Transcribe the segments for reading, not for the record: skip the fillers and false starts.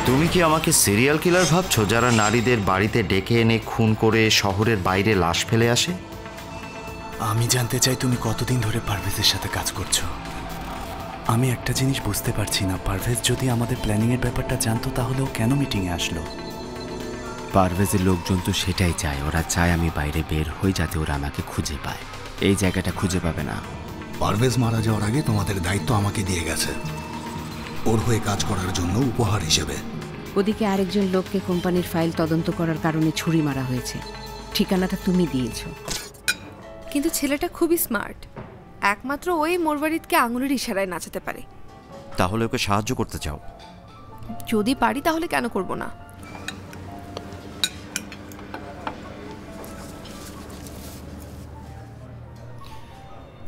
তুমি কি আমাকে সিরিয়াল কিলার ভাবছো, যারা নারীদের বাড়িতে ডেকে এনে খুন করে শহরের বাইরে লাশ ফেলে আসে? আমি জানতে চাই তুমি কতদিন ধরে পারভেজের সাথে কাজ করছো। আমি একটা জিনিস বুঝতে পারছি না, পারভেজ যদি আমাদের প্ল্যানিংয়ের ব্যাপারটা জানতো তাহলে ও কেন মিটিংয়ে আসলো? পারভেজের লোকজন তো সেটাই চায়, ওরা চায় আমি বাইরে বের হই যাতে ওরা আমাকে খুঁজে পায়। এই জায়গাটা খুঁজে পাবে না। পারভেজ মারা যাওয়ার আগে তোমাদের দায়িত্ব আমাকে দিয়ে গেছে, ওর হয়ে কাজ করার জন্য উপহার হিসেবে। ওদিকে আরেকজন লোককে কোম্পানির ফাইল তদন্ত করার কারণে ছুরি মারা হয়েছে, ঠিকানাটা তুমি দিয়েছো। কিন্তু ছেলেটা খুবই স্মার্ট, একমাত্র ওই মোরবারিদকে আঙুলের ইশারায় নাচাতে পারে। তাহলে ওকে সাহায্য করতে চাও? যদি পারি তাহলে কেন করব না।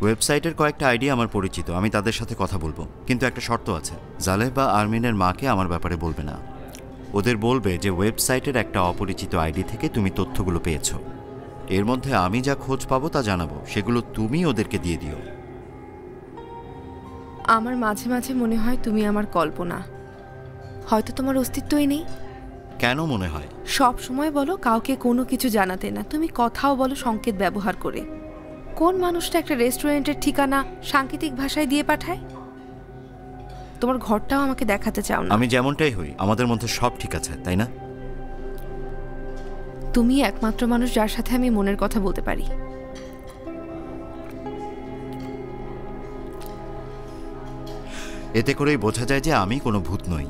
ওয়েবসাইটের কয়েকটা আইডিয়া আমার পরিচিত, আমি তাদের সাথে কথা বলবো, কিন্তু একটা শর্ত আছে। জালেহ বা আরমিনের মাকে আমার ব্যাপারে বলবে না। ওদের বলবে যে ওয়েবসাইটের একটা অপরিচিত আইডি থেকে তুমি তথ্যগুলো পেয়েছো। এর মধ্যে আমি যা খোঁজ পাবো তা জানাবো, সেগুলো তুমি ওদেরকে দিয়ে দিও। আমার মাঝে মাঝে মনে হয় তুমি আমার কল্পনা, হয়তো তোমার অস্তিত্বই নেই। কেন মনে হয়? সব সময় বলো কাউকে কোনো কিছু জানাতে না, তুমি কথাও বলো সংকেত ব্যবহার করে। কোন মানুষটা একটা রেস্টুরেন্টের ঠিকানা সাংকেতিক ভাষায় দিয়ে পাঠায়? তোমার ঘরটাও আমাকে দেখাতে চাও না। আমি যেমনটাই হই, আমাদের মধ্যে সব ঠিক আছে, তাই না? তুমি একমাত্র মানুষ যার সাথে আমি মনের কথা বলতে পারি। এতে করেই বোঝা যায় যে আমি কোনো ভূত নই।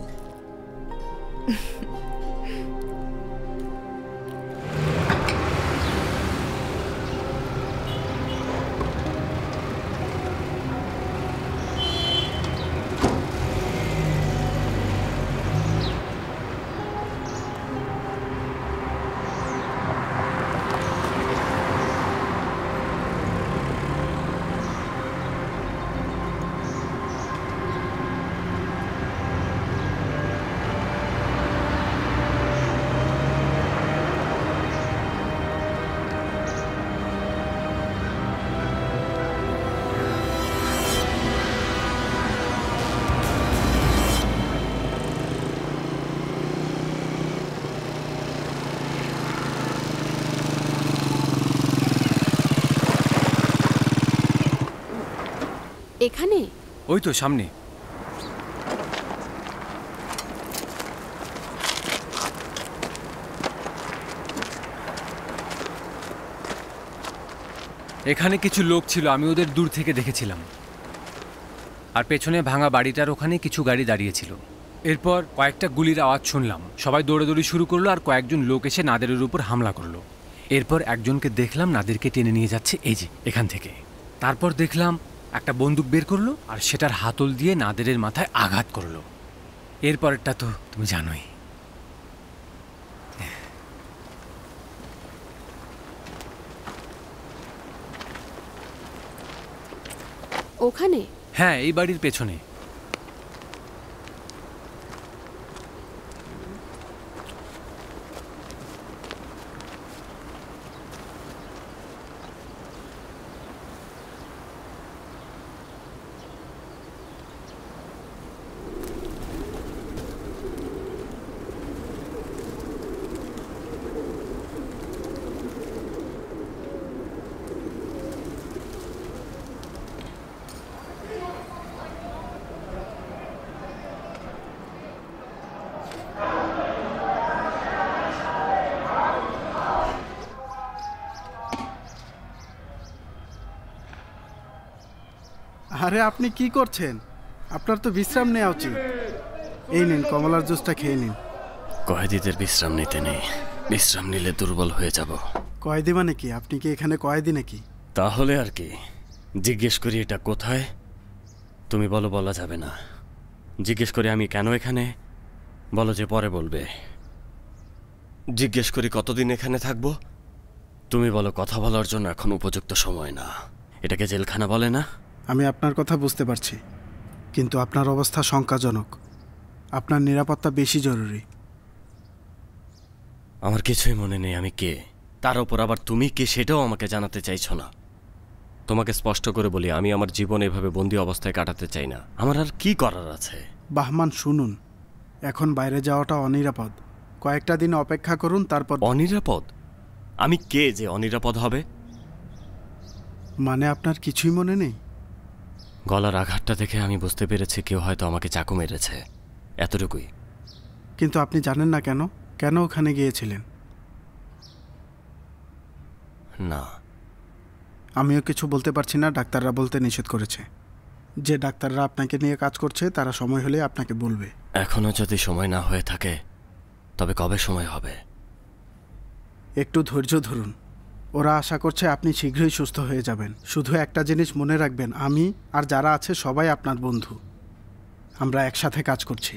এখানে? ওই তো সামনে। এখানে কিছু লোক ছিল, আমি ওদের দূর থেকে দেখেছিলাম। আর পেছনে ভাঙা বাড়িটার ওখানে কিছু গাড়ি দাঁড়িয়েছিল। এরপর কয়েকটা গুলির আওয়াজ শুনলাম, সবাই দৌড়াদৌড়ি শুরু করলো আর কয়েকজন লোক এসে নাদেরের উপর হামলা করলো। এরপর একজনকে দেখলাম নাদেরকে টেনে নিয়ে যাচ্ছে এই যে এখান থেকে। তারপর দেখলাম একটা বন্দুক বের করলো আর সেটার হাতল দিয়ে নাদেরের মাথায় আঘাত করলো। এরপরটা তো তুমি জানোই। ওখানে? হ্যাঁ, এই বাড়ির পেছনে। আরে আপনি কি করছেন? আপনার তো বিশ্রাম নেওয়া উচিত। এই নিন কমলার জুসটা খেয়ে নিন। কয়েদিদের বিশ্রাম নিতে নেই, বিশ্রাম নিলে দুর্বল হয়ে যাব। কয়েদি মানে কি? আপনি কি এখানে কয়েদি নাকি? তাহলে আর কি? জিজ্ঞেস করি এটা কোথায়? তুমি বলো বলা যাবে না। জিজ্ঞেস করি আমি কেন এখানে? বলো যে পরে বলবে। জিজ্ঞেস করি কতদিন এখানে থাকবো? তুমি বলো কথা বলার জন্য এখন উপযুক্ত সময় না। এটাকে জেলখানা বলে না? আমি আপনার কথা বুঝতে পারছি, কিন্তু আপনার অবস্থা শঙ্কাজনক। আপনার নিরাপত্তা বেশি জরুরি। আমার কিছুই মনে নেই আমি কে, তার উপর আবার তুমি কে সেটাও আমাকে জানাতে চাইছো না। তোমাকে স্পষ্ট করে বলি, আমি আমার জীবন এভাবে বন্দি অবস্থায় কাটাতে চাই না। আমার আর কি করার আছে? বাহমান শুনুন, এখন বাইরে যাওয়াটা অনিরাপদ। কয়েকটা দিন অপেক্ষা করুন, তারপর। অনিরাপদ? আমি কে যে অনিরাপদ হবে? মানে আপনার কিছুই মনে নেই? গলার আঘাতটা দেখে আমি বুঝতে পেরেছি কেউ হয়তো আমাকে চাকু মেরেছে, এতটুকুই। কিন্তু আপনি জানেন না কেন কেন ওখানে গিয়েছিলেন? না, আমিও কিছু বলতে পারছি না, ডাক্তাররা বলতে নিষেধ করেছে। যে ডাক্তাররা আপনাকে নিয়ে কাজ করছে তারা সময় হলে আপনাকে বলবে। এখনো যদি সময় না হয়ে থাকে তবে কবে সময় হবে? একটু ধৈর্য ধরুন, ওরা আশা করছে আপনি শীঘ্রই সুস্থ হয়ে যাবেন। শুধু একটা জিনিস মনে রাখবেন, আমি আর যারা আছে সবাই আপনার বন্ধু, আমরা একসাথে কাজ করছি।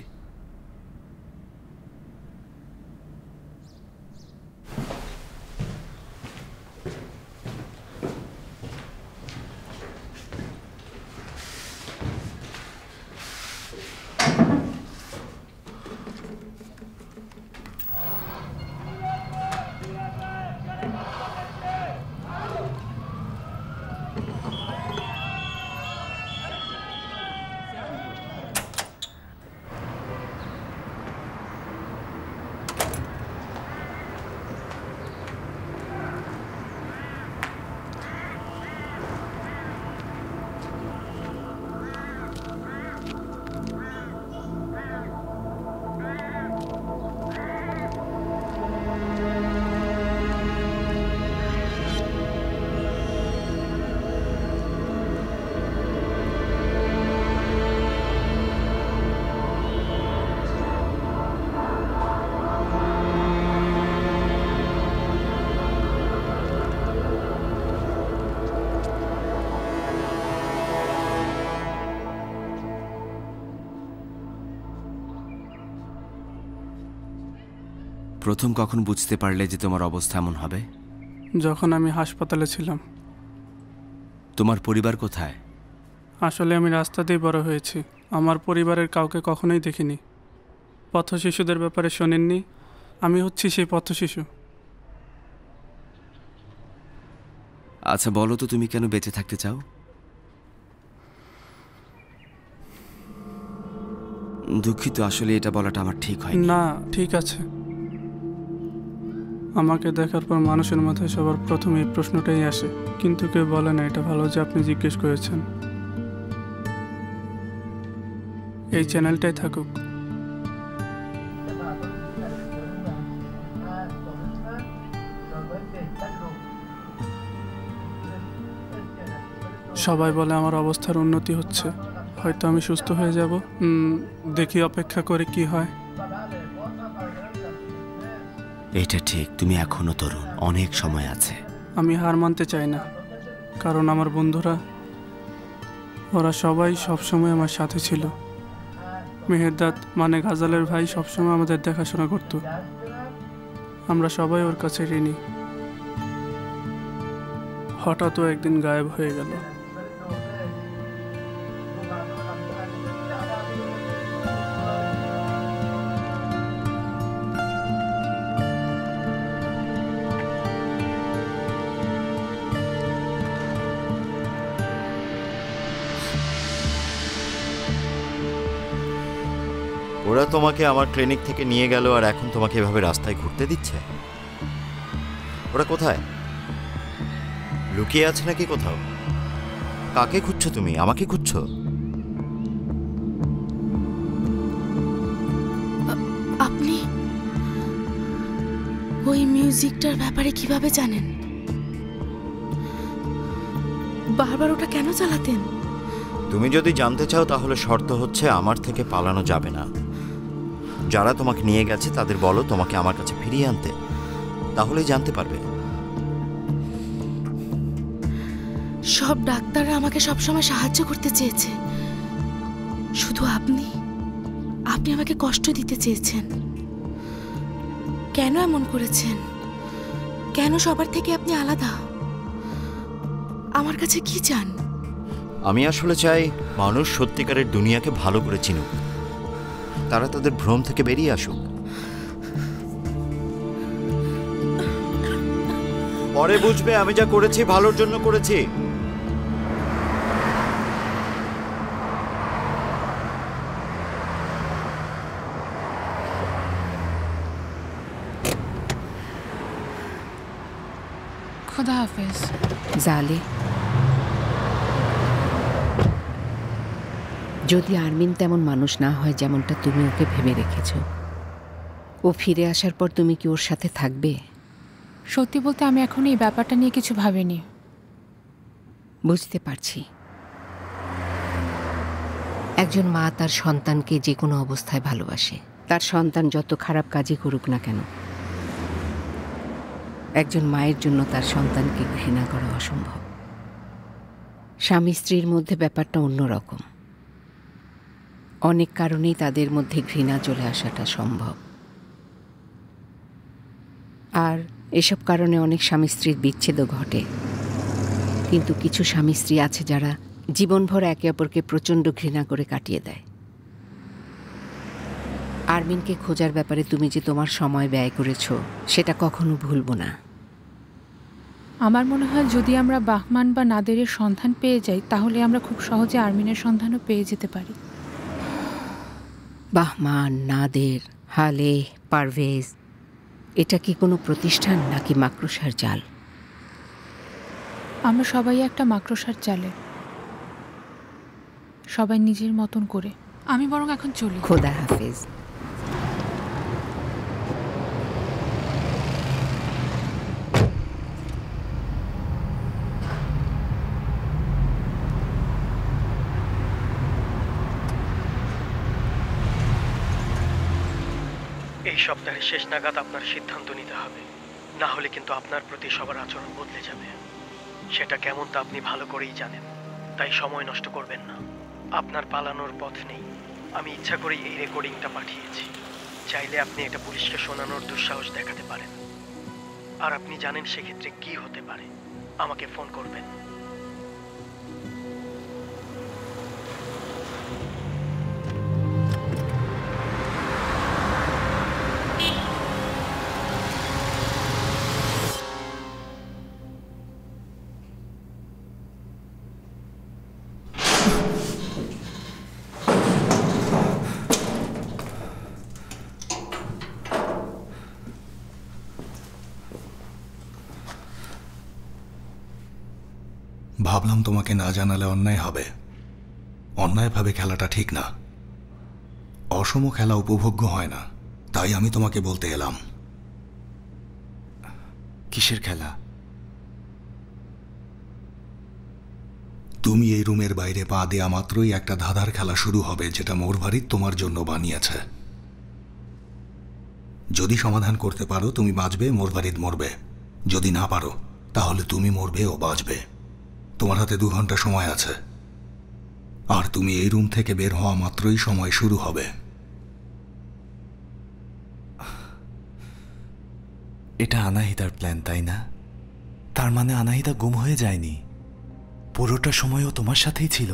প্রথম কখন বুঝতে পারলে যে তোমার অবস্থা এমন হবে? যখন আমি হাসপাতালে ছিলাম। তোমার পরিবার কোথায়? আসলে আমি রাস্তাতেই বড় হয়েছি, আমার পরিবারের কাউকে কখনোই দেখিনি। পথশিশুদের ব্যাপারে শোনেননি? আমি হচ্ছি সেই পথশিশু। আচ্ছা বলো তো, তুমি কেন বেঁচে থাকতে চাও? দুঃখিত, আসলে এটা বলাটা আমার ঠিক হয় না। ঠিক আছে, আমাকে দেখার পর মানুষের মাথায় সবার প্রথমে এই প্রশ্নটাই আসে, কিন্তু কেউ বলে না। এটা ভালো যে আপনি জিজ্ঞেস করেছেন। এই চ্যানেলটাই থাকুক। সবাই বলে আমার অবস্থার উন্নতি হচ্ছে, হয়তো আমি সুস্থ হয়ে যাব। দেখি অপেক্ষা করে কি হয়। এটা ঠিক, তুমি এখনো তরুণ, অনেক সময় আছে। আমি হার মানতে চাই না, কারণ আমার বন্ধুরা ওরা সবাই সবসময় আমার সাথে ছিল। মেহেরদাদ মানে গাজালের ভাই সবসময় আমাদের দেখাশোনা করত। আমরা সবাই ওর কাছে ঋণী। হঠাৎ ও একদিন গায়েব হয়ে গেল। ওরা তোমাকে আমার ক্লিনিক থেকে নিয়ে গেল আর এখন তোমাকে এভাবে রাস্তায় ঘুরতে দিচ্ছে? ওরা কোথায়? লুকিয়ে আছে নাকি কোথাও? কাকে খুঁজছো তুমি? আমাকে খুঁজছো? আপনি ওই মিউজিকটার ব্যাপারে কিভাবে জানেন? বারবার ওটা কেন চালাতেন? তুমি যদি জানতে চাও তাহলে শর্ত হচ্ছে আমার থেকে পালানো যাবে না। যারা তোমাকে নিয়ে গেছে তাদের বলো তোমাকে আমার কাছে ফিরিয়ে আনতে, তাহলেই জানতে পারবে। সব ডাক্তাররা আমাকে সবসময় সাহায্য করতে চেয়েছে, শুধু আপনি আমাকে কষ্ট দিতে চেয়েছেন। কেন এমন করেছেন? কেন সবার থেকে আপনি আলাদা? আমার কাছে কি চান? আমি আসলে চাই মানুষ সত্যিকারের দুনিয়াকে ভালো করে চিনুক, তারা তাদের ভ্রম থেকে বেরিয়ে আসুক। পরে বুঝবে আমি যা করেছি ভালোর জন্য করেছি। খোদা হাফেজ। জালে, যদি আরমিন তেমন মানুষ না হয় যেমনটা তুমি ওকে ভেবে রেখেছ, ও ফিরে আসার পর তুমি কি ওর সাথে থাকবে? সত্যি বলতে আমি এখন এই ব্যাপারটা নিয়ে কিছু ভাবিনি। বুঝতে পারছি। একজন মা তার সন্তানকে যে কোনো অবস্থায় ভালোবাসে, তার সন্তান যত খারাপ কাজই করুক না কেন। একজন মায়ের জন্য তার সন্তানকে ঘৃণা করা অসম্ভব। স্বামী স্ত্রীর মধ্যে ব্যাপারটা অন্যরকম। অনেক কারণেই তাদের মধ্যে ঘৃণা চলে আসাটা সম্ভব। আর এসব কারণে অনেক স্বামী স্ত্রীর বিচ্ছেদও ঘটে। কিন্তু কিছু স্বামী স্ত্রী আছে যারা জীবনভর একে অপরকে প্রচণ্ড ঘৃণা করে কাটিয়ে দেয়। আরমিনকে খোঁজার ব্যাপারে তুমি যে তোমার সময় ব্যয় করেছ, সেটা কখনো ভুলবো না। আমার মনে হয় যদি আমরা বাহমান বা নাদেরের সন্ধান পেয়ে যাই, তাহলে আমরা খুব সহজে আরমিনের সন্ধানও পেয়ে যেতে পারি। বাহমান, নাদের, হালে, পারভেজ, এটা কি কোনো প্রতিষ্ঠান নাকি মাকড়সার জাল? আমরা সবাই একটা মাকড়সার জালে, সবাই নিজের মতন করে। আমি বরং এখন চলি। খোদা হাফেজ। এই সপ্তাহের শেষ নাগাদ আপনার সিদ্ধান্ত নিতে হবে, না হলে কিন্তু আপনার প্রতি সবার আচরণ বদলে যাবে। সেটা কেমন তা আপনি ভালো করেই জানেন, তাই সময় নষ্ট করবেন না। আপনার পালানোর পথ নেই। আমি ইচ্ছা করেই এই রেকর্ডিংটা পাঠিয়েছি। চাইলে আপনি এটা পুলিশকে শোনানোর দুঃসাহস দেখাতে পারেন। আর আপনি জানেন সেক্ষেত্রে কি হতে পারে। আমাকে ফোন করবেন। ভাবলাম তোমাকে না জানালে অন্যায় হবে। অন্যায়ভাবে খেলাটা ঠিক না। অসম খেলা উপভোগ্য হয় না, তাই আমি তোমাকে বলতে এলাম। কিসের খেলা? তুমি এই রুমের বাইরে পা দেয়া মাত্রই একটা ধাঁধার খেলা শুরু হবে, যেটা মোরভারিত তোমার জন্য বানিয়েছে। যদি সমাধান করতে পারো তুমি বাঁচবে, মোরভারিত মরবে। যদি না পারো তাহলে তুমি মরবে ও বাঁচবে। তোমার হাতে 2 ঘন্টা সময় আছে, আর তুমি এই রুম থেকে বের হওয়া মাত্রই সময় শুরু হবে। এটা আনাহিদার প্ল্যান, তাই না? তার মানে আনাহিদা গুম হয়ে যায়নি। পুরোটা সময় ও তোমার সাথেই ছিল।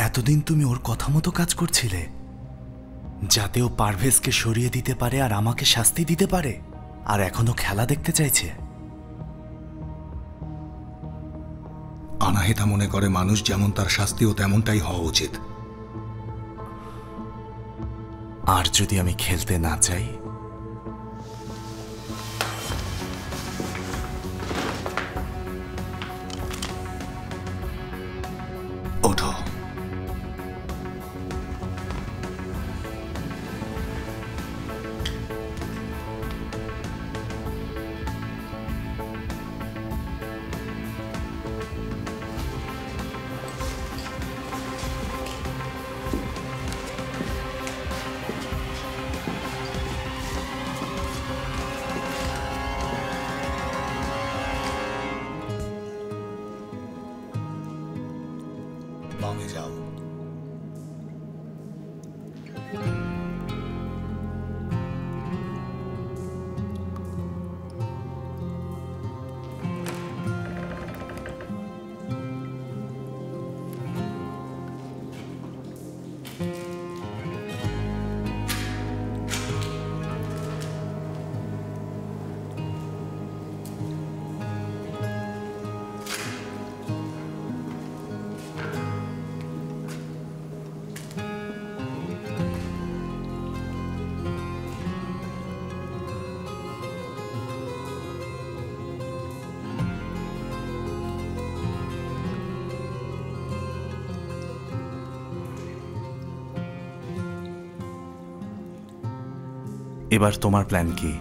এতদিন তুমি ওর কথা মতো কাজ করছিলে, যাতে ও পারভেজকে সরিয়ে দিতে পারে আর আমাকে শাস্তি দিতে পারে। আর এখনো খেলা দেখতে চাইছে। আনাহিতা মনে করে মানুষ যেমন তার শাস্তিও তেমনটাই হওয়া উচিত। আর যদি আমি খেলতে না চাই? ওঠো। এবার তোমার প্ল্যান কি?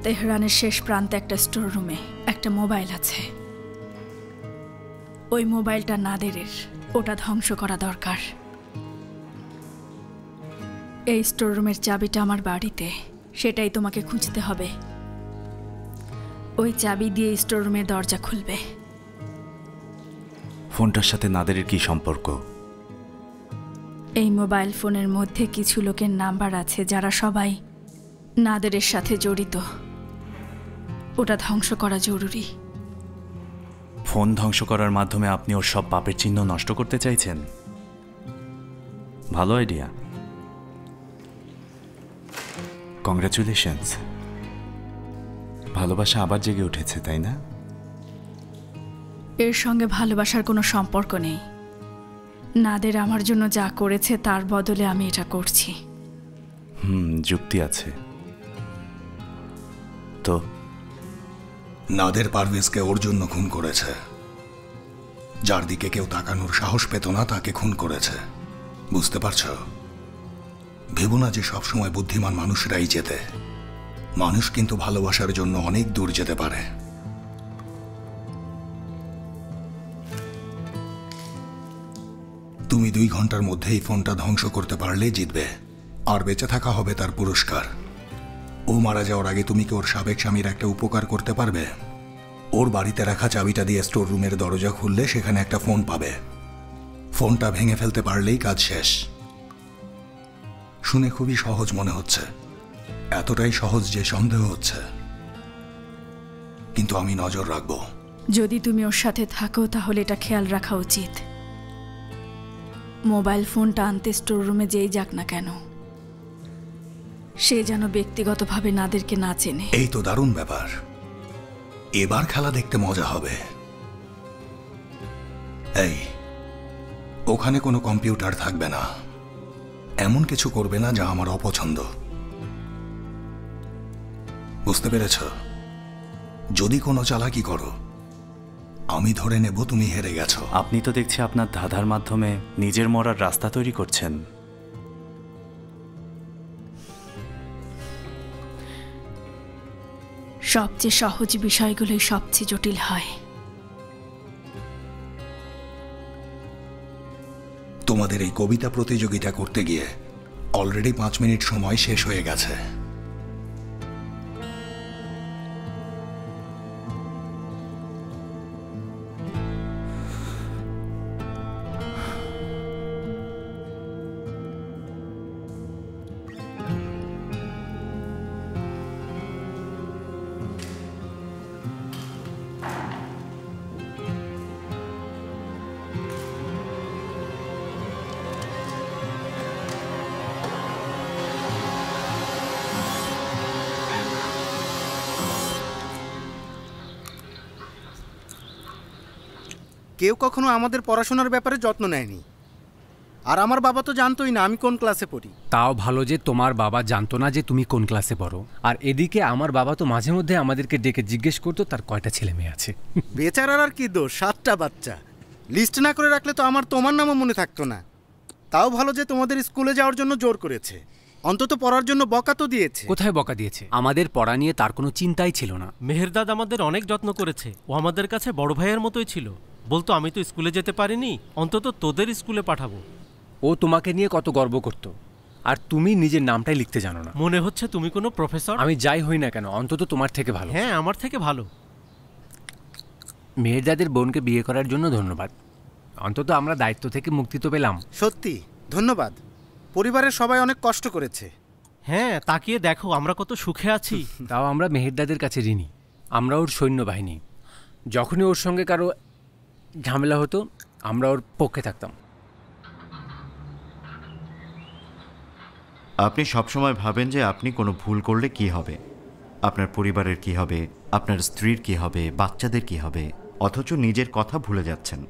তেহরানের শেষ প্রান্তে একটা স্টোর রুমে একটা মোবাইল আছে। ওই মোবাইলটা নাদেরের, ওটা ধ্বংস করা দরকার। এই স্টোর রুমের চাবিটা আমার বাড়িতে, সেটাই তোমাকে খুঁজতে হবে। ওই চাবি দিয়ে স্টোর রুমের দরজা খুলবে। ফোনটার সাথে নাদেরের কি সম্পর্ক? এই মোবাইল ফোনের মধ্যে কিছু লোকের নাম্বার আছে যারা সবাই নাদেরের সাথে জড়িত। ওটা ধ্বংস করা জরুরি। ফোন ধ্বংস করার মাধ্যমে আপনি ওর সব পাপের চিহ্ন নষ্ট করতে চাইছেন? ভালো আইডিয়া। কংগ্রাচুলেশনস। ভালোবাসা আবার জেগে উঠেছে, তাই না? এর সঙ্গে ভালোবাসার কোনো সম্পর্ক নেই। নাদের আমার জন্য যা করেছে তার বদলে আমি এটা করছি। যুক্তি আছে তো। নাদের পারভেজকে ওর জন্য খুন করেছে। যার দিকে কেউ তাকানোর সাহস পেত না তাকে খুন করেছে। বুঝতে পারছো? ভেবো না যে সবসময় বুদ্ধিমান মানুষরাই জেতে। মানুষ কিন্তু ভালোবাসার জন্য অনেক দূর যেতে পারে। তুমি 2 ঘন্টার মধ্যেই ফোনটা ধ্বংস করতে পারলে জিতবে, আর বেঁচে থাকা হবে তার পুরস্কার। ও মারা যাওয়ার আগে তুমি কি ওর সাবেক স্বামীর একটা উপকার করতে পারবে? ওর বাড়িতে রাখা চাবিটা দিয়ে স্টোর রুমের দরজা খুললে সেখানে একটা ফোন পাবে। ফোনটা ভেঙে ফেলতে পারলেই কাজ শেষ। শুনে খুবই সহজ মনে হচ্ছে, এতটাই সহজ যে সন্দেহ হচ্ছে, কিন্তু আমি নজর রাখবো। যদি তুমি ওর সাথে থাকো তাহলে এটা খেয়াল রাখা উচিত। মোবাইল ফোনটা আনতে স্টোর রুমে যেই যাক না কেন, সে যেন ব্যক্তিগতভাবে নাদেরকে না চেনে। এই তো দারুণ ব্যাপার। এবার খেলা দেখতে মজা হবে। এই, ওখানে কোনো কম্পিউটার থাকবে না। এমন কিছু করবে না যা আমার অপছন্দ। বুঝতে পেরেছ? যদি কোনো চালাকি করো, আমি ধরে নেব তুমি হেরে গেছো। আপনি তো দেখছি আপনার ধাঁধার মাধ্যমে নিজের মরার রাস্তা তৈরি করছেন। সবচেয়ে সহজ বিষয়গুলোই সবচেয়ে জটিল হয়। তোমাদের এই কবিতা প্রতিযোগিতা করতে গিয়ে অলরেডি 5 মিনিট সময় শেষ হয়ে গেছে। কেউ কখনো আমাদের পড়াশোনার ব্যাপারে যত্ন নেয়নি, আর আমার বাবা তো জানতোই না আমি কোন ক্লাসে পড়ি। তাও ভালো যে তোমার বাবা জানতো না যে তুমি কোন ক্লাসে পড়ো। আর এদিকে আমার বাবা তো মাঝে মধ্যে আমাদেরকে ডেকে জিজ্ঞেস করতো তার কয়টা ছেলে মেয়ে আছে। বেচারার আর কি দোষ, 7টা বাচ্চা। লিস্ট না করে রাখলে তো আমার তোমার নামও মনে থাকতো না। তাও ভালো যে তোমাদের স্কুলে যাওয়ার জন্য জোর করেছে, অন্তত পড়ার জন্য বকা তো দিয়েছে। কোথায় বকা দিয়েছে? আমাদের পড়া নিয়ে তার কোনো চিন্তাই ছিল না। মেহেরদাদ আমাদের অনেক যত্ন করেছে। ও আমাদের কাছে বড় ভাইয়ের মতোই ছিল। বলতো আমি তো স্কুলে যেতে পারিনি, অন্তত তোদের স্কুলে পাঠাবো। ও তোমাকে নিয়ে কত গর্ব করত, আর তুমি নিজের নামটাই লিখতে জানো না। মনে হচ্ছে তুমি কোনো প্রফেসর। আমি যাই হই না কেন, অন্তত তোমার থেকে ভালো। হ্যাঁ, আমার থেকে ভালো। মেহেরদাদের বোনকে বিয়ে করার জন্য ধন্যবাদ। অন্তত আমরা দায়িত্ব থেকে মুক্তি তো পেলাম। সত্যি ধন্যবাদ। পরিবারের সবাই অনেক কষ্ট করেছে। হ্যাঁ, তাকিয়ে দেখো আমরা কত সুখে আছি। তাও আমরা মেহেরদাদের কাছে ঋণী। আমরা ওর সৈন্যবাহিনী। যখনই ওর সঙ্গে কারো ঝামেলা হতো আমরা ওর পক্ষে থাকতাম। আপনি সবসময় ভাবেন যে আপনি কোনো ভুল করলে কি হবে, আপনার পরিবারের কি হবে, আপনার স্ত্রীর কি হবে, বাচ্চাদের কি হবে, অথচ নিজের কথা ভুলে যাচ্ছেন।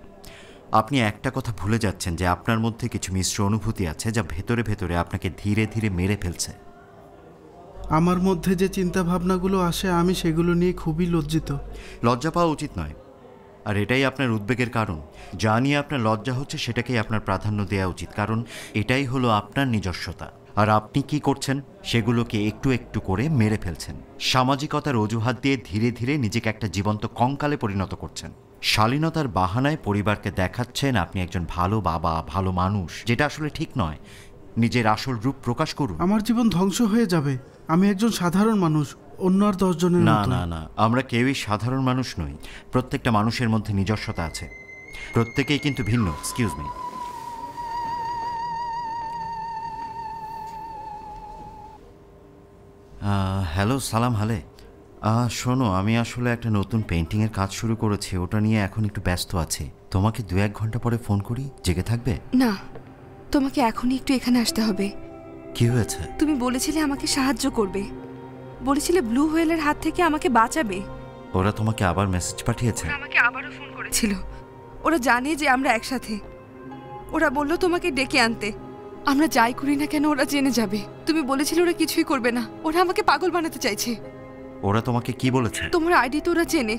আপনি একটা কথা ভুলে যাচ্ছেন যে আপনার মধ্যে কিছু মিশ্র অনুভূতি আছে যা ভেতরে ভেতরে আপনাকে ধীরে ধীরে মেরে ফেলছে। আমার মধ্যে যে চিন্তা ভাবনাগুলো আসে আমি সেগুলো নিয়ে খুবই লজ্জিত। লজ্জা পাওয়া উচিত নয়। আর এটাই আপনার উদ্বেগের কারণ। যা নিয়ে আপনার লজ্জা হচ্ছে সেটাকেই আপনার প্রাধান্য দেওয়া উচিত, কারণ এটাই হলো আপনার নিজস্বতা। আর আপনি কি করছেন? সেগুলোকে একটু একটু করে মেরে ফেলছেন। সামাজিকতার অজুহাত দিয়ে ধীরে ধীরে নিজেকে একটা জীবন্ত কঙ্কালে পরিণত করছেন। শালীনতার বাহানায় পরিবারকে দেখাচ্ছেন আপনি একজন ভালো বাবা, ভালো মানুষ, যেটা আসলে ঠিক নয়। নিজের আসল রূপ প্রকাশ করুন। আমার জীবন ধ্বংস হয়ে যাবে। আমি একজন সাধারণ মানুষ, অন্য আর 10 জনের না মতো। না না, আমরা কেউই সাধারণ মানুষ নই। প্রত্যেকটা মানুষের মধ্যে নিজস্বতা আছে, প্রত্যেকেই কিন্তু ভিন্ন। Excuse me. হ্যালো, সালাম হালে। শোনো, আমি আসলে একটা নতুন পেন্টিংয়ের কাজ শুরু করেছি, ওটা নিয়ে এখন একটু ব্যস্ত আছি। তোমাকে 2-1 ঘন্টা পরে ফোন করি, জেগে থাকবে? না, তোমাকে এখনই একটু এখানে আসতে হবে। কি হয়েছে? তুমি বলেছিলে আমাকে সাহায্য করবে, বলেছিলে ব্লু হোয়েলের হাত থেকে আমাকে বাঁচাবে। ওরা তোমাকে আবার মেসেজ পাঠিয়েছে? আমাকে আবারও ফোন করেছিল। ওরা জানে যে আমরা একসাথে। ওরা বলল তোমাকে ডেকে আনতে। আমরা যাই করি না কেন ওরা জেনে যাবে। তুমি বলেছিলে ওরা কিছুই করবে না, ওরা আমাকে পাগল বানাতে চাইছে। ওরা তোমাকে কি বলেছে? তোমার আইডি তো ওরা চেনে।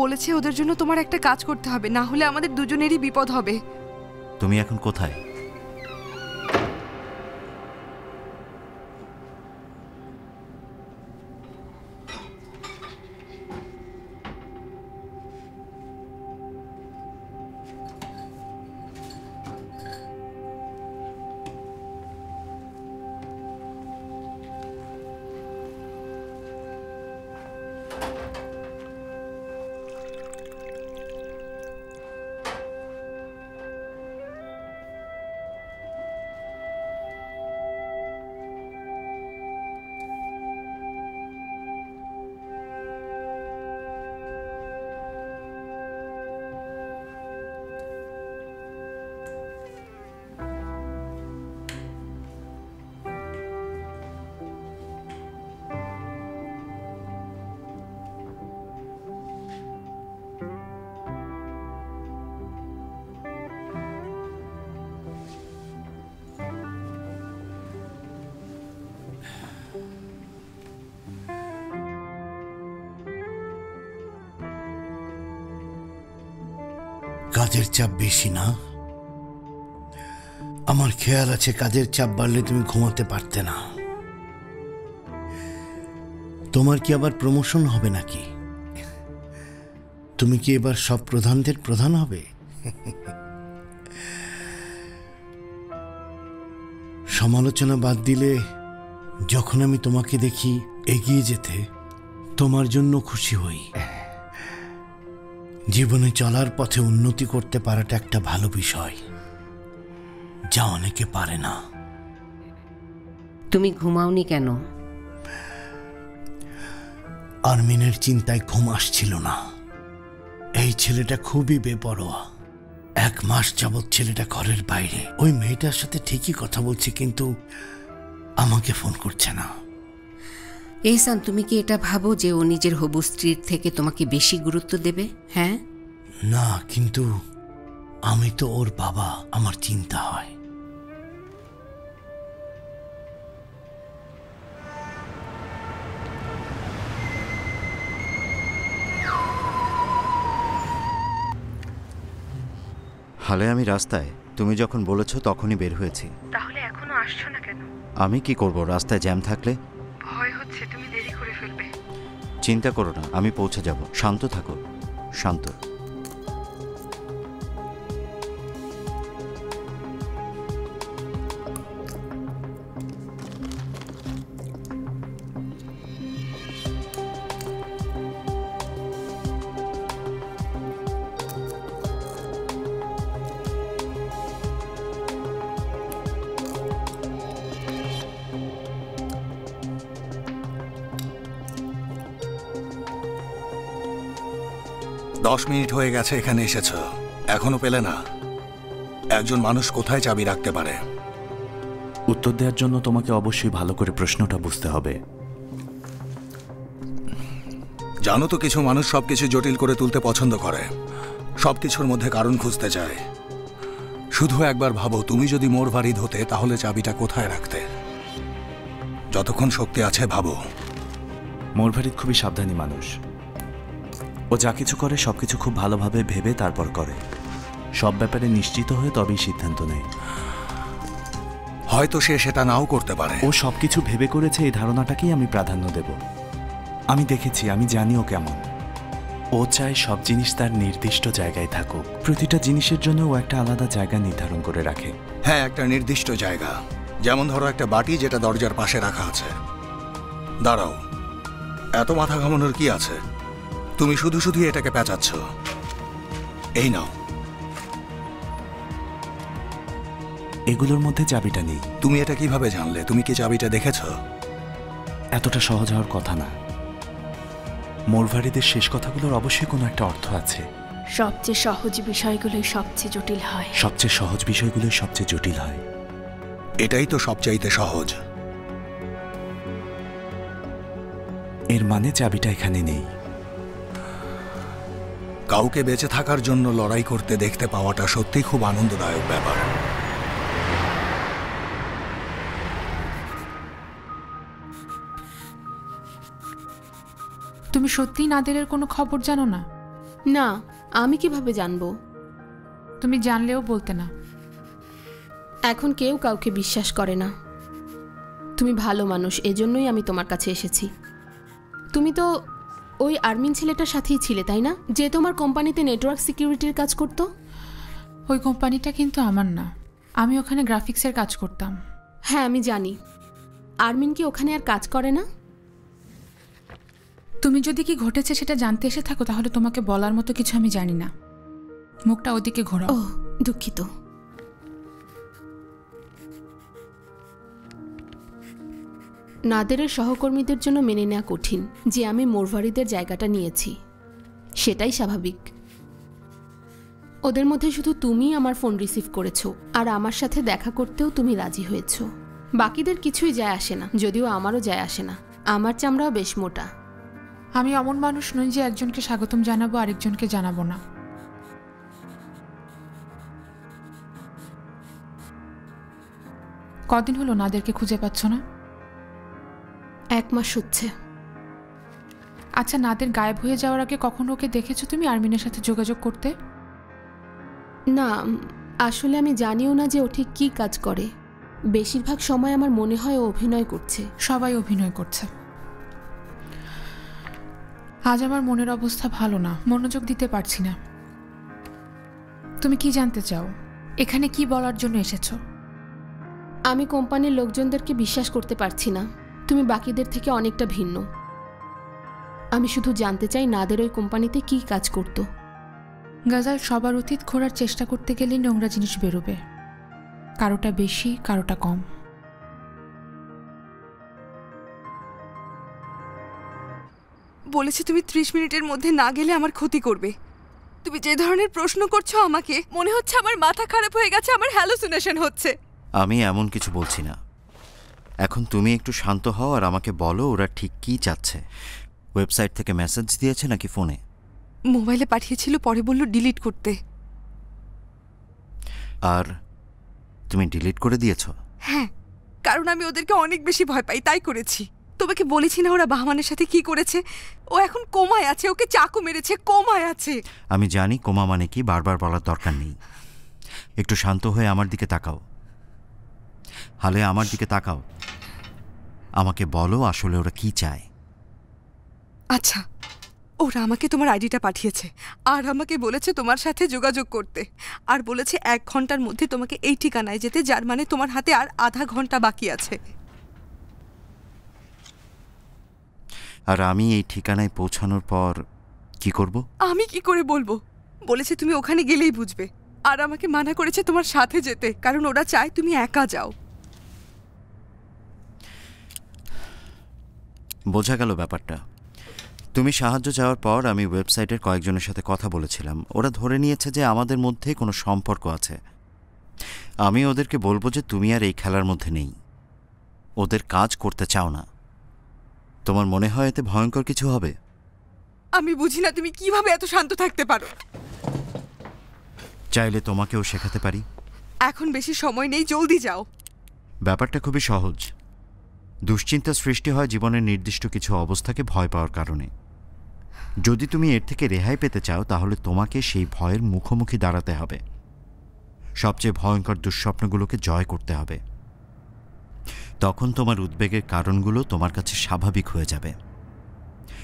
বলেছে ওদের জন্য তোমার একটা কাজ করতে হবে, না হলে আমাদের দুজনেরই বিপদ হবে। তুমি এখন কোথায়? কাজের চাপ বেশি না? আমার খেয়াল আছে কাজের চাপ বাড়লে তুমি ঘুমাতে পারতে না। তোমার কি আবার প্রমোশন হবে নাকি? তুমি কি এবার সব প্রধানদের প্রধান হবে? সমালোচনা বাদ দিলে যখন আমি তোমাকে দেখি এগিয়ে যেতে, তোমার জন্য খুশি হই। জীবনে চলার পথে উন্নতি করতে পারাটা একটা ভালো বিষয়, যা অনেকে পারে না। তুমি ঘুমাওনি কেন? আরমিনের চিন্তায় ঘুম আসছিল না। এই ছেলেটা খুবই বেপরোয়া। 1 মাস যাবৎ ছেলেটা ঘরের বাইরে। ওই মেয়েটার সাথে ঠিকই কথা বলছে, কিন্তু আমাকে ফোন করছে না। এহসান, তুমি কি এটা ভাবো যে ও নিজের হবু স্ত্রীর থেকে তোমাকে বেশি গুরুত্ব দেবে? হ্যাঁ না, কিন্তু আমি তো ওর বাবা, আমার চিন্তা হয়। হালে আমি রাস্তায়, তুমি যখন বলেছো তখনই বের হয়েছি। তাহলে এখনো আসছো না কেন? আমি কি করব, রাস্তায় জ্যাম থাকলে? ভয় হচ্ছে তুমি দেরি করে ফেলবে। চিন্তা করো না, আমি পৌঁছে যাব। শান্ত থাকো, শান্ত। দশ মিনিট হয়ে গেছে এখানে এসেছো, এখনো পেলে না? একজন মানুষ কোথায় চাবি রাখতে পারে? উত্তর দেওয়ার জন্য তোমাকে অবশ্যই ভালো করে প্রশ্নটা বুঝতে হবে। জানো তো, কিছু মানুষ সবকিছু জটিল করে তুলতে পছন্দ করে, সবকিছুর মধ্যে কারণ খুঁজতে চায়। শুধু একবার ভাবো, তুমি যদি মোরভারিদ হতে তাহলে চাবিটা কোথায় রাখতে? যতক্ষণ শক্তি আছে ভাবো। মোরভারিদ খুবই সাবধানী মানুষ। ও ও যা কিছু করে সবকিছু খুব ভালোভাবে ভেবে তারপর করে, সব ব্যাপারে নিশ্চিত হয়ে তবেই সিদ্ধান্ত নেয়। হয়তো সে সেটা নাও করতে পারে। ও সবকিছু ভেবে করেছে, এই ধারণাটাকেই আমি প্রাধান্য দেব। আমি দেখেছি, আমি জানি ও কেমন। ও চায় সব জিনিস তার নির্দিষ্ট জায়গায় থাকুক। প্রতিটা জিনিসের জন্য ও একটা আলাদা জায়গা নির্ধারণ করে রাখে। হ্যাঁ, একটা নির্দিষ্ট জায়গা। যেমন ধরো একটা বাটি যেটা দরজার পাশে রাখা আছে। দাঁড়াও, এত মাথা ঘামানোর কি আছে? তুমি শুধু শুধু এটাকে পেঁচাচ্ছ। এই নাও। এগুলোর মধ্যে চাবিটা নেই। তুমি এটা কিভাবে জানলে? তুমি কি চাবিটা দেখেছ? এতটা সহজ হওয়ার কথা না। মোরভারিদের শেষ কথাগুলোর অবশ্যই কোনো একটা অর্থ আছে। সবচেয়ে সহজ বিষয়গুলোই সবচেয়ে জটিল হয়। সবচেয়ে সহজ বিষয়গুলোই সবচেয়ে জটিল হয়। এটাই তো সবচাইতে সহজ। এর মানে চাবিটা এখানে নেই। কাউকে বেঁচে থাকার জন্য লড়াই করতে দেখতে পাওয়াটা সত্যি খুব আনন্দদায়ক ব্যাপার। তুমি সত্যিই নাদেরের কোনো খবর জানো না? না, আমি কিভাবে জানবো? তুমি জানলেও বলতে না। এখন কেউ কাউকে বিশ্বাস করে না। তুমি ভালো মানুষ, এজন্যই আমি তোমার কাছে এসেছি। তুমি তো ওই আর্মিন ছেলেটার সাথেই ছিলে, তাই না? যে তোমার কোম্পানিতে নেটওয়ার্ক সিকিউরিটির কাজ করত। ওই কোম্পানিটা কিন্তু আমার না, আমি ওখানে গ্রাফিক্সের কাজ করতাম। হ্যাঁ, আমি জানি। আর্মিন কি ওখানে আর কাজ করে না? তুমি যদি কি ঘটেছে সেটা জানতে এসে থাকো, তাহলে তোমাকে বলার মতো কিছু আমি জানি না। মুখটা ওদিকে ঘোরাও। ও, দুঃখিত। নাদেরের সহকর্মীদের জন্য মেনে নেওয়া কঠিন যে আমি মোরভারিদের জায়গাটা নিয়েছি। সেটাই স্বাভাবিক। ওদের মধ্যে শুধু তুমি আমার ফোন রিসিভ করেছো, আর আমার সাথে দেখা করতেও তুমি রাজি হয়েছো। বাকিদের কিছুই যায় আসে না, যদিও আমারও যায় আসে না। আমার চামড়াও বেশ মোটা। আমি এমন মানুষ নই যে একজনকে স্বাগতম জানাবো আরেকজনকে জানাবো না। কদিন হলো নাদেরকে খুঁজে পাচ্ছ না? 1 মাস হচ্ছে। আচ্ছা, নাদের গায়েব হয়ে যাওয়ার আগে কখনো ওকে দেখেছো তুমি আর্মিনের সাথে যোগাযোগ করতে? না, আসলে আমি জানিও না যে ও ঠিক কী কাজ করে। বেশিরভাগ সময় আমার মনে হয় ও অভিনয় করছে। সবাই অভিনয় করছে। আজ আমার মনের অবস্থা ভালো না, মনোযোগ দিতে পারছি না। তুমি কি জানতে চাও? এখানে কি বলার জন্য এসেছো? আমি কোম্পানির লোকজনদেরকে বিশ্বাস করতে পারছি না। তুমি বাকিদের থেকে অনেকটা ভিন্ন। আমি শুধু জানতে চাই নাদের ওই কোম্পানিতে কি কাজ করতো। গাজাল, সবার অতীত খোঁড়ার চেষ্টা করতে গেলেই নোংরা জিনিস বেরোবে, কারোটা বেশি কারোটা কম। বলেছে তুমি 30 মিনিটের মধ্যে না গেলে আমার ক্ষতি করবে। তুমি যে ধরনের প্রশ্ন করছো আমাকে, মনে হচ্ছে আমার মাথা খারাপ হয়ে গেছে, আমার হ্যালুসিনেশন হচ্ছে। আমি এমন কিছু বলছি না। এখন তুমি একটু শান্ত হও আর আমাকে বলো ওরা ঠিক কী চাচ্ছে। ওয়েবসাইট থেকে মেসেজ দিয়েছে নাকি ফোনে? মোবাইলে পাঠিয়েছিল, পরে বলল ডিলিট করতে। আর তুমি ডিলিট করে দিয়েছো? হ্যাঁ, কারণ আমি ওদেরকে অনেক বেশি ভয় পাই, তাই করেছি। তোমাকে বলেছি না ওরা বাহমানের সাথে কি করেছে? ও এখন কোমায় আছে, ওকে চাকু মেরেছে, কোমায় আছে। আমি জানি কোমা মানে কি, বারবার বলার দরকার নেই। একটু শান্ত হয়ে আমার দিকে তাকাও। হালে আমার দিকে তাকাও। আমাকে বলো আসলে ওরা কি চায়। আচ্ছা, ওরা আমাকে তোমার আইডিটা পাঠিয়েছে আর আমাকে বলেছে তোমার সাথে যোগাযোগ করতে, আর বলেছে 1 ঘন্টার মধ্যে তোমাকে এই ঠিকানায় যেতে, যার মানে তোমার হাতে আর আধা ঘন্টা বাকি আছে। আর আমি এই ঠিকানায় পৌঁছানোর পর কি করব? আমি কি করে বলবো? বলেছে তুমি ওখানে গেলেই বুঝবে, আর আমাকে মানা করেছে তোমার সাথে যেতে, কারণ ওরা চায় তুমি একা যাও। বোঝা গেল ব্যাপারটা। তুমি সাহায্য চাওয়ার পর আমি ওয়েবসাইটের কয়েকজনের সাথে কথা বলেছিলাম। ওরা ধরে নিয়েছে যে আমাদের মধ্যে কোনো সম্পর্ক আছে। আমি ওদেরকে বলবো যে তুমি আর এই খেলার মধ্যে নেই, ওদের কাজ করতে চাও না। তোমার মনে হয় এতে ভয়ঙ্কর কিছু হবে? আমি বুঝি না তুমি কিভাবে এত শান্ত থাকতে পারো। চাইলে তোমাকেও শেখাতে পারি। এখন বেশি সময় নেই, জলদি যাও। ব্যাপারটা খুবই সহজ। দুশ্চিন্তা সৃষ্টি হয় জীবনের নির্দিষ্ট কিছু অবস্থাকে ভয় পাওয়ার কারণে। যদি তুমি এর থেকে রেহাই পেতে চাও তাহলে তোমাকে সেই ভয়ের মুখোমুখি দাঁড়াতে হবে, সবচেয়ে ভয়ঙ্কর দুঃস্বপ্নগুলোকে জয় করতে হবে। তখন তোমার উদ্বেগের কারণগুলো তোমার কাছে স্বাভাবিক হয়ে যাবে।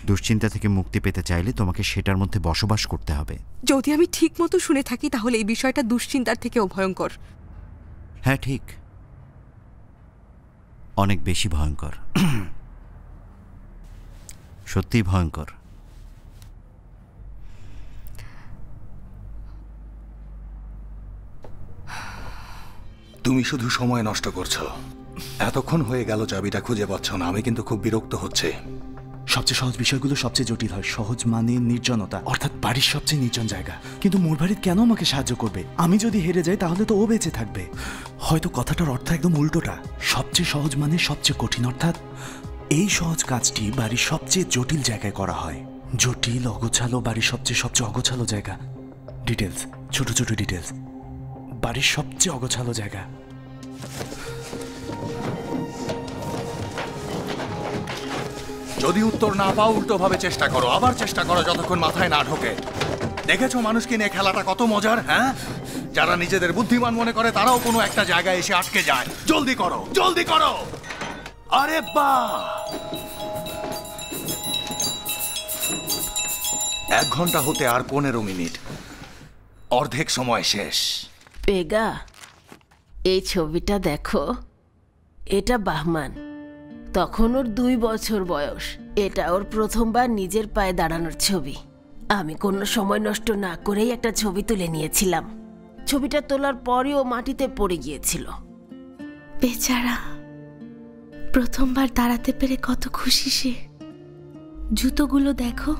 দুশ্চিন্তা থেকে মুক্তি পেতে চাইলে তোমাকে সেটার মধ্যে বসবাস করতে হবে। যদি আমি ঠিক মতো শুনে থাকি তাহলে এই বিষয়টা দুশ্চিন্তার থেকেও ভয়ঙ্কর। হ্যাঁ, ঠিক, অনেক বেশি ভয়ঙ্কর, সত্যিই ভয়ঙ্কর। তুমি শুধু সময় নষ্ট করছো। এতক্ষণ হয়ে গেল চাবিটা খুঁজে পাচ্ছ না। আমি কিন্তু খুব বিরক্ত হচ্ছে। সবচেয়ে সহজ বিষয়গুলো সবচেয়ে জটিল হয়। সহজ মানে নির্জনতা, অর্থাৎ বাড়ির সবচেয়ে নির্জন জায়গা। কিন্তু মোরবাড়িদ কেন আমাকে সাহায্য করবে? আমি যদি হেরে যাই তাহলে তো ও বেঁচে থাকবে। হয়তো কথাটার অর্থ একদম উল্টোটা। সবচেয়ে সহজ মানে সবচেয়ে কঠিন, অর্থাৎ এই সহজ কাজটি বাড়ির সবচেয়ে জটিল জায়গায় করা হয়। জটিল, অগোছালো, বাড়ির সবচেয়ে অগোছালো জায়গা। ডিটেলস, ছোট ছোট ডিটেলস, বাড়ির সবচেয়ে অগোছালো জায়গা। যদি উত্তর না পাও উল্টোভাবে চেষ্টা করো, আবার চেষ্টা করো যতক্ষণ মাথায় না ঢোকে। দেখেছো মানুষকে নিয়ে খেলাটা কত মজার? হ্যাঁ, যারা নিজেদের বুদ্ধিমান মনে করে তারাও কোনো একটা জায়গায় এসে আটকে যায়। জলদি করো, জলদি করো। আরে বাহ, 1 ঘন্টা হতে আর 15 মিনিট, অর্ধেক সময় শেষ। পেগা, এই ছবিটা দেখো, এটা বাহমান। তখন ওর 2 বছর বয়স। এটা ওর প্রথমবার নিজের পায়ে দাঁড়ানোর ছবি। আমি কোনো সময় নষ্ট না করেই একটা ছবি তুলে নিয়েছিলাম। ছবিটা তোলার পরই ও মাটিতে পড়ে গিয়েছিল। বেচারা, প্রথমবার দাঁড়াতে পেরে কত খুশি সে। জুতোগুলো দেখো।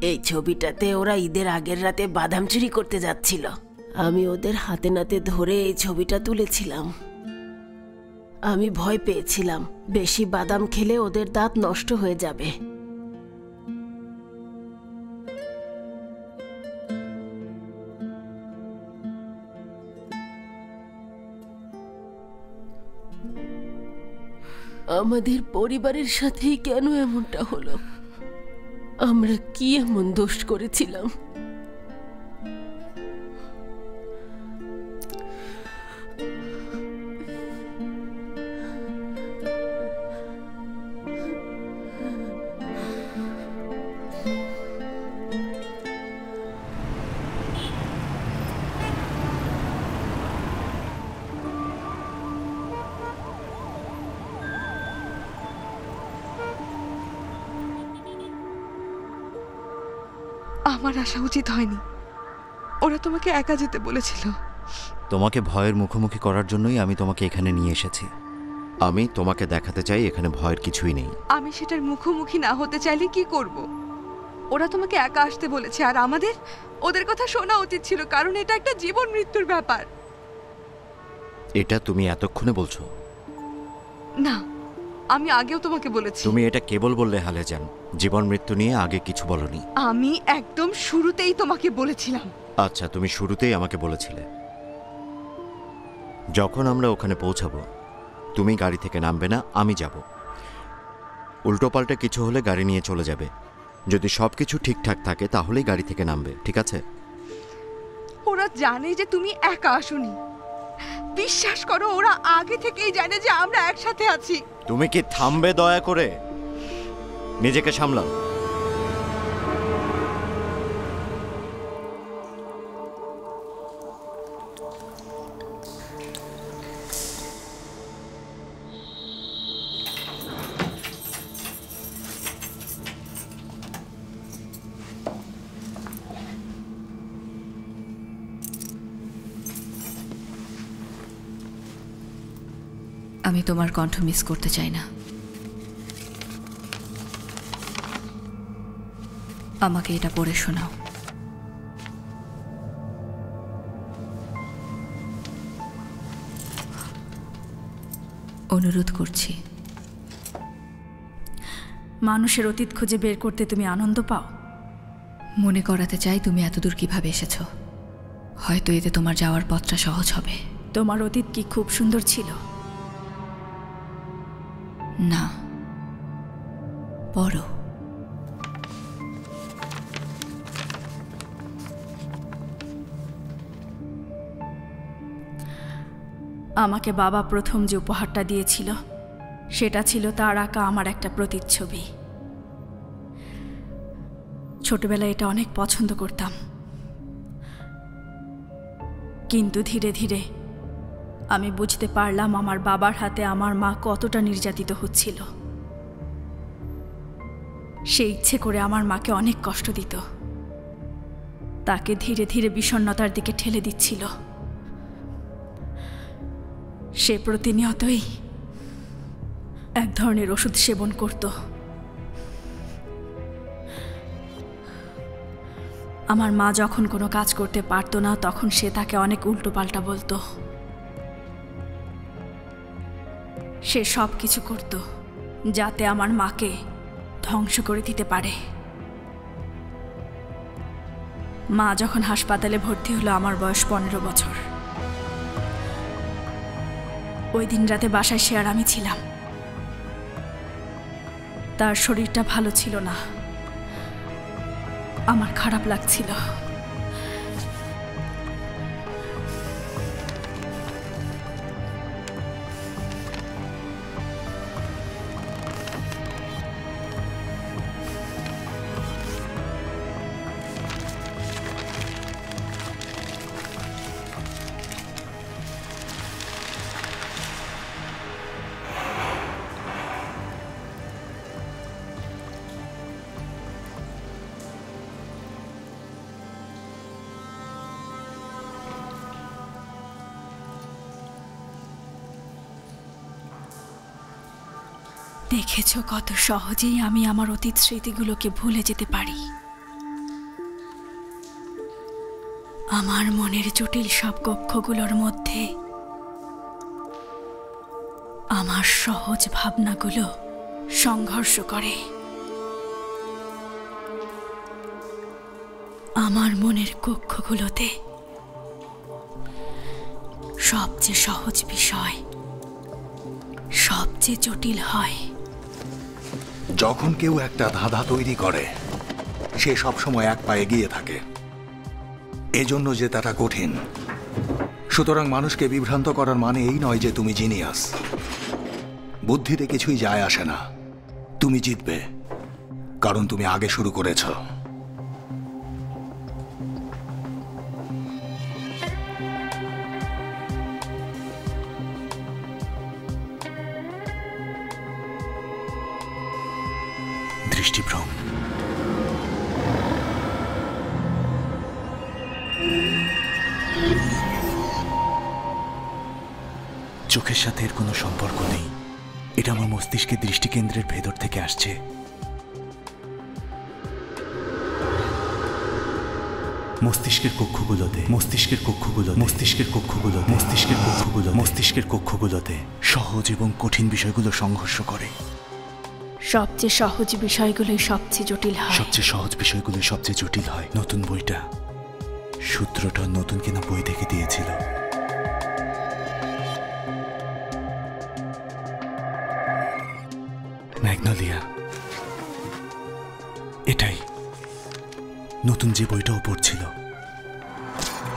এই ছবিটাতে ওরা ঈদের আগের রাতে বাদাম চুরি করতে যাচ্ছিল। আমি ওদের হাতে নাতে ধরে এই ছবিটা তুলেছিলাম। আমি ভয় পেয়েছিলাম বেশি বাদাম খেলে ওদের দাঁত নষ্ট হয়ে যাবে। আমাদের পরিবারের সাথেই কেন এমনটা হলো? আমরা কি এমন দোষ করেছিলাম? আমার আসা উচিত হয়নি। ওরা তোমাকে একা যেতে বলেছিল। তোমাকে ভয়ের মুখোমুখি করার জন্যই আমি তোমাকে এখানে নিয়ে এসেছি। আমি তোমাকে দেখাতে চাই এখানে ভয়ের কিছুই নেই। আমি সেটার মুখোমুখি না হতে চাইলে কি করব? ওরা তোমাকে একা আসতে বলেছে, আর আমাদের ওদের কথা শোনা উচিত ছিল, কারণ এটা একটা জীবন মৃত্যুর ব্যাপার। এটা তুমি এতক্ষণে বলছো? না, আমি আগেও তোমাকে বলেছি। তুমি এটা কেবল বললে হালে যান, জীবন মৃত্যু নিয়ে আগে কিছু বলনি। আমি একদম শুরুতেই তোমাকে বলেছিলাম। আচ্ছা, তুমি শুরুতেই আমাকে বলেছিলে। যখন আমরা ওখানে পৌঁছাবো তুমি গাড়ি থেকে নামবে না, আমি যাব। উল্টোপাল্টা কিছু হলে গাড়ি নিয়ে চলে যাবে। যদি সবকিছু ঠিকঠাক থাকে তাহলেই গাড়ি থেকে নামবে, ঠিক আছে? ওরা জানে যে তুমি একা আসোনি। বিশ্বাস করো, ওরা আগে থেকেই জানে যে আমরা একসাথে আছি। তুমি কি থামবে দয়া করে? নিজেকে সামলাও। আমি তোমার কণ্ঠ মিস করতে চাই না। আমাকে এটা পড়ে শোনাও। অনুরোধ করছি। মানুষের অতীত খুঁজে বের করতে তুমি আনন্দ পাও? মনে করাতে চাই তুমি এতদূর কিভাবে এসেছো। হয়তো এতে তোমার যাওয়ার পথটা সহজ হবে। তোমার অতীত কি খুব সুন্দর ছিল? না, বড়। আমাকে বাবা প্রথম যে উপহারটা দিয়েছিল সেটা ছিল তার আঁকা আমার একটা প্রতিচ্ছবি। ছোটবেলায় এটা অনেক পছন্দ করতাম, কিন্তু ধীরে ধীরে আমি বুঝতে পারলাম আমার বাবার হাতে আমার মা কতটা নির্যাতিত হচ্ছিল। সে ইচ্ছে করে আমার মাকে অনেক কষ্ট দিত, তাকে ধীরে ধীরে বিষণ্ণতার দিকে ঠেলে দিচ্ছিল। সে প্রতিনিয়তই এক ধরনের ওষুধ সেবন করত। আমার মা যখন কোনো কাজ করতে পারত না তখন সে তাকে অনেক উল্টোপাল্টা বলতো। সে সব কিছু করত যাতে আমার মাকে ধ্বংস করে দিতে পারে। মা যখন হাসপাতালে ভর্তি হলো আমার বয়স 15 বছর। ওই দিন রাতে বাসায় সে আর আমি ছিলাম। তার শরীরটা ভালো ছিল না, আমার খারাপ লাগছিল। দেখেছো কত সহজেই আমি আমার অতীত স্মৃতিগুলোকে ভুলে যেতে পারি। আমার মনের জটিল সব কক্ষগুলোর মধ্যে আমার সহজ ভাবনাগুলো সংঘর্ষ করে। আমার মনের কক্ষগুলোতে সবচেয়ে সহজ বিষয় সবচেয়ে জটিল হয়। যখন কেউ একটা ধাঁধা তৈরি করে সে সবসময় এক পা এগিয়ে থাকে, এজন্য জেতাটা কঠিন। সুতরাং মানুষকে বিভ্রান্ত করার মানে এই নয় যে তুমি জিনিয়াস। বুদ্ধিতে কিছুই যায় আসে না, তুমি জিতবে কারণ তুমি আগে শুরু করেছো। দৃষ্টিভ্রম। চোখের সাথে এর কোনো সম্পর্ক নেই, এটা আমার মস্তিষ্কের দৃষ্টিকেন্দ্রের ভেতর থেকে আসছে। মস্তিষ্কের কক্ষগুলোতে সহজ এবং কঠিন বিষয়গুলো সংঘর্ষ করে। সবচেয়ে সহজ বিষয়গুলোই সবচেয়ে জটিল হয়। নতুন বইটা সূত্রটা নতুন কেনা বই থেকে দিয়েছিল। ম্যাগনোলিয়া, এটাই নতুন যে বইটা ও পড়ছিল।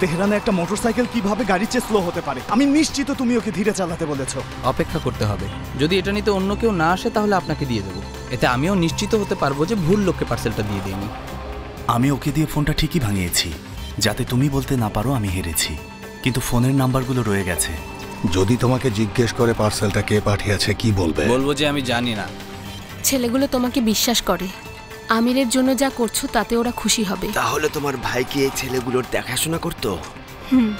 তেহরানে একটা মোটরসাইকেল কিভাবে গাড়ির চেয়ে স্লো হতে পারে? আমি নিশ্চিত তুমি ওকে ধীরে চালাতে বলেছো। অপেক্ষা করতে হবে, যদি এটা নিতে অন্য কেউ না আসে তাহলে আপনাকে দিয়ে দেবো। এতে আমিও নিশ্চিত হতে পারবো যে ভুল লোককে পার্সেলটা দিয়ে দিইনি। আমি ওকে দিয়ে ফোনটা ঠিকই ভাঙিয়েছি যাতে তুমি বলতে না পারো আমি হেরেছি, কিন্তু ফোনের নাম্বারগুলো রয়ে গেছে। যদি তোমাকে জিজ্ঞেস করে পার্সেলটা কে পাঠিয়েছে কি বলবে? বলবো যে আমি জানি না। ছেলেগুলো তোমাকে বিশ্বাস করে, আমিরের জন্য যা করছো তাতে ওরা খুশি হবে। তাহলে তোমার ভাই কি এই ছেলেগুলোর দেখাশোনা করতো? হুম।